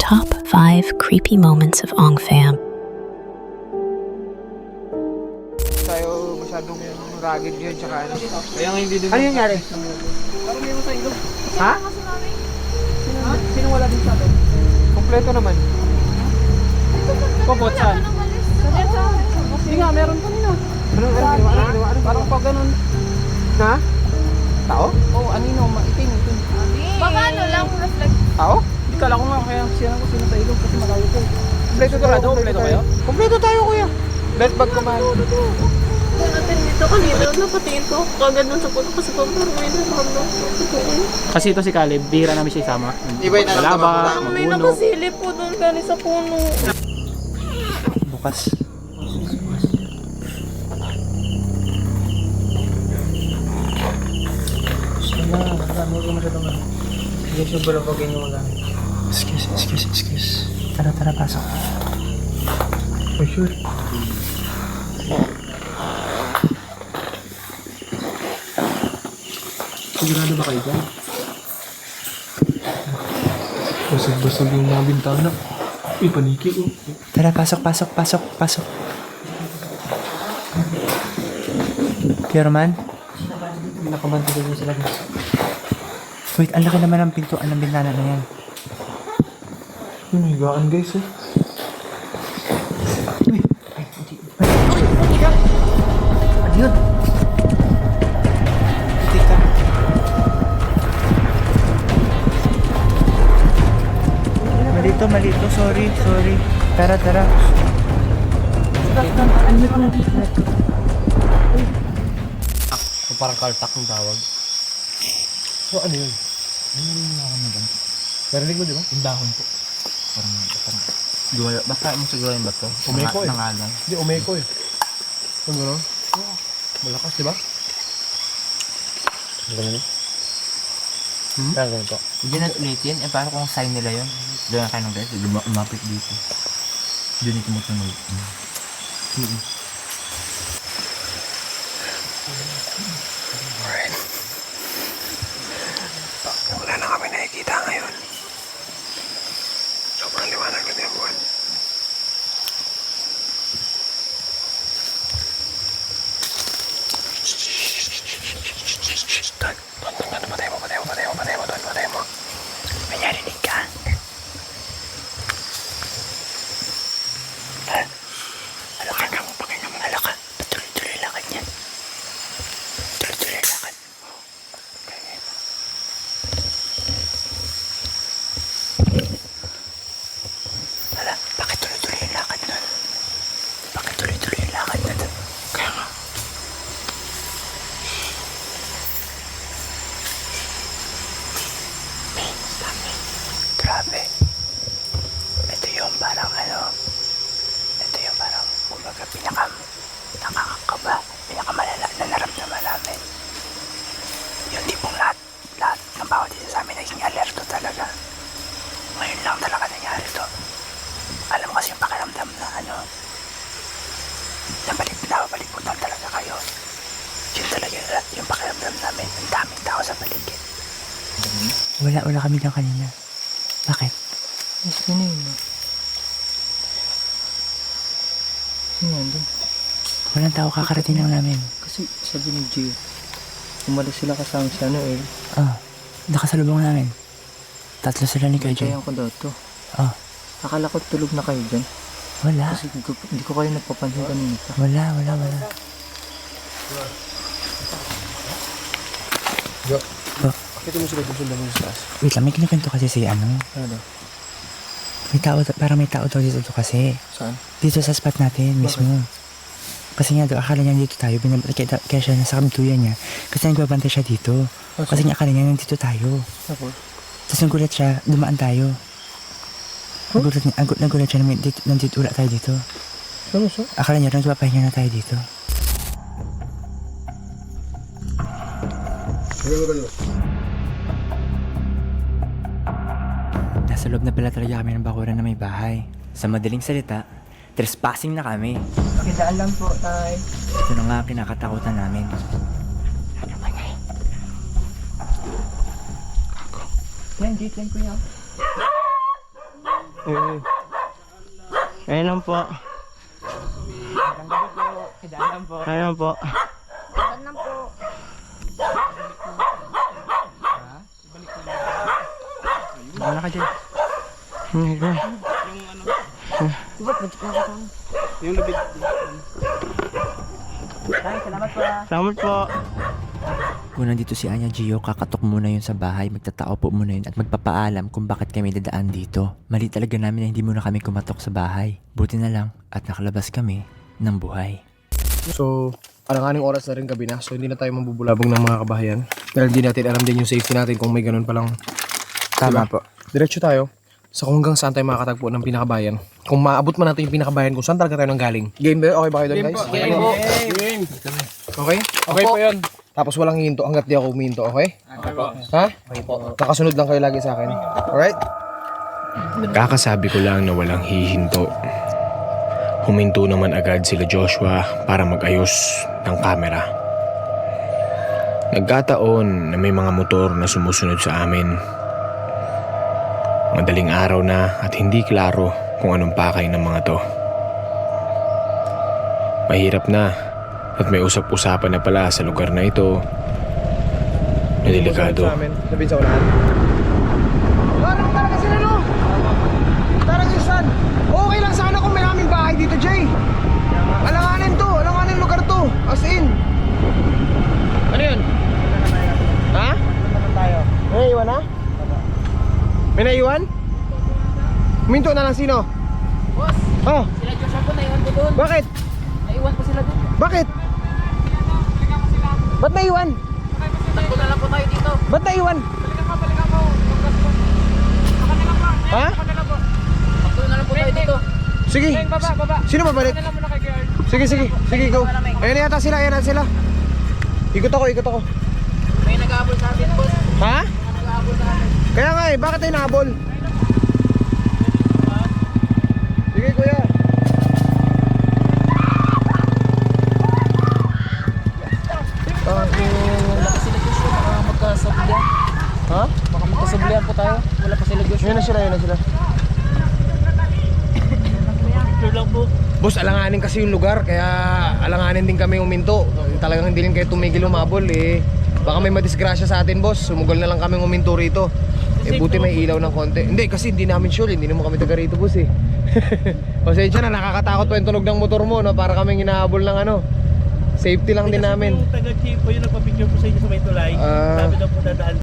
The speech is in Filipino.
Top 5 Creepy Moments of Ong Fam. Tayo masyadong rugged yun, tsaka ano. Kaya nga hindi din. Ano yung nangyari? Parang may sa ilog. Ha? Sino wala din sa atin? Kompleto naman. Pabot saan? Hindi nga, meron kanina. Anong ginawa? Parang pag ganun. Na? Tao? Oo, anino, maitim. Baka ano lang, reflect. Tao? Hindi kala ko nga kaya siya ko sino sa ilog kasi malayo ko. Kompleto tayo. Kompleto kayo? Kompleto tayo, kuya. Let bag ko man. Kung natin dito kanina, napatingin ko kagad nun sa puno kasi parang may naramdaman ko. Kasi ito si Caleb, bihira namin siya isama. Iba yung nararamdaman mo lang. May nakasilip po doon galing sa puno. Bukas. Excuse. Tara, pasok. For sure. Sigurado ba kayo dyan? Basag-basag yung mga bintana. Uy, paniki. Tara, pasok. Pero man? Nakabante ko dyan sila. Wait, ang laki naman ng pintuan ng bintana na yan. Uy, may higaan guys eh. Uy! Ano yun? Teka. Malito. Sorry. Tara. Parang kaltak ng tawag. So, ano yun? Narinig mo, di ba? Yung dahon po. Parang duwala. Basta mo siguro yung bato. Umeko eh. Nangalan. Hindi, umeko eh. Ano gano'n? Malakas, di ba? Ganun. Kaya ganito. Hindi na ulitin. Eh, paano kung sign nila yun? Doon na kayo ng guys. Lumapit dito. Doon ito mo tunog. Alright. Wala na kami nakikita ngayon. Sobrang liwanag na yung buwan. Patay mo. May narinig ka. Alaka mo, pakinggan mo. Alaka. Patuloy-tuloy lakad niyan. Tuloy-tuloy lakad. Okay. Hala, bakit tuloy-tuloy yung lakad nun? Bakit tuloy-tuloy yung lakad na dun? Kaya nga. Dami. Grabe. Ito yung parang kumbaga nakakakaba, pinakamalala na naramdaman namin. Yung tipong lahat ng bawat isa sa amin naging alerto talaga. Ngayon lang talaga nangyari to. Alam mo kasi yung pakiramdam na napapaliputan talaga kayo. Yun talaga yung pakiramdam namin. Ang daming tao sa paligid. Wala kami dyan kanina. Bakit? Sino yun? Sino yun doon? Walang tao, kakarating lang namin. Kasi sabi ni Gio, umalis sila kasama si eh. Nakasalubong namin. Tatlo sila ni Kuya Jay. Kaya ko daw to. Akala ko tulog na kayo dyan. Wala. Kasi hindi ko kayo nagpapansin kanina pa. Wala. Bakit mo sila dun sundan mo sa taas? Wait lang, may kinikwento kasi si Ano? parang may tao daw dito kasi. Saan? Dito sa spot natin mismo. Kasi nga daw, akala niya dito tayo, kaya siya nasa kamtuyan niya. Kasi nagbabantay siya dito. Kasi nga akala niya nandito tayo. Tapos? Tapos nagulat siya, dumaan tayo. Nagulat siya, nandito, wala tayo dito. Ano siya? Akala niya, nagpapahinga na tayo dito. Nasa loob na pala talaga kami ng bakuran na may bahay. Sa madaling salita, trespassing na kami. Pakidaan lang po, tay. Ito na nga kinakatakutan namin. Yan, gate yan, kuya. Ayun lang po. Ayun lang po. Wala ka dyan. Salamat po. Kung nandito si Anya Gio, kakatok muna yun sa bahay, magtatao po muna yun at magpapaalam kung bakit kami dadaan dito. Mali talaga namin na hindi muna kami kumatok sa bahay. Buti na lang at nakalabas kami ng buhay. So, alanganing oras na rin gabi na. So, hindi na tayo mabubulabog ng mga kabahayan. Dahil hindi natin alam din yung safety natin kung may ganun palang... Tama po. Diretso tayo sa kung hanggang saan tayo makakatagpo ng pinakabayan. Kung maabot man natin yung pinakabayan, kung saan talaga tayo nang galing. Game ba? Okay ba kayo doon, guys? Game! Okay? Okay po yun. Tapos walang hihinto hanggat di ako humihinto, okay? Ha? Okay po. Nakasunod lang kayo lagi sa akin. Alright? Kakasabi ko lang na walang hihinto. Huminto naman agad sila Joshua para mag-ayos ng kamera. Nagkataon na may mga motor na sumusunod sa amin. Madaling araw na at hindi klaro kung anong pakay ng mga to. Mahirap na at may usap-usapan na pala sa lugar na ito na delikado. Sabihin sa unahan. Parang talaga sila, no? Parang isan. Okay lang sana kung may aming bahay dito, Jay. Alanganin to. Alanganin lugar to. As in. Ano yun? Ha? May naiwan na? May naiwan? Minto na lang sino? Boss, Oh, sila Joshua po, naiwan ko doon. bakit? Naiwan ko sila doon. Bakit? Ba't naiwan? Takbo na lang po tayo dito. Ba't naiwan? Ha? Takbo na lang po tayo dito. Sige. Sino babalik? Sige, sige. Sige, go. Ayan yata sila, ayan yata sila. Ikot ako. May nag-aabol sa atin, boss. Ha? Nag-aabol sa atin. Kaya nga eh, bakit tayo nahabol? Sige, kuya. Baka sila Joshua, baka magkasablihan. Ha? Baka magkasablihan po tayo. Wala pa sila Joshua. Yun na sila. Boss, alanganin kasi yung lugar, kaya alanganin din kami uminto. Talagang hindi rin kayo tumigil umabol eh. Baka may madisgrasya sa atin, boss. Sumugol na lang kami uminto rito. Eh buti may ilaw ng konti. Hindi, kasi hindi namin sure, hindi naman kami taga rito, boss eh. Pasensya na, nakakatakot pa yung tunog ng motor mo, no? Para kaming hinahabol ng ano. Safety lang din namin. Yung taga-chief po yung nagpa-picture po sa inyo sa may tulay. Ah. Sabi daw po dadaan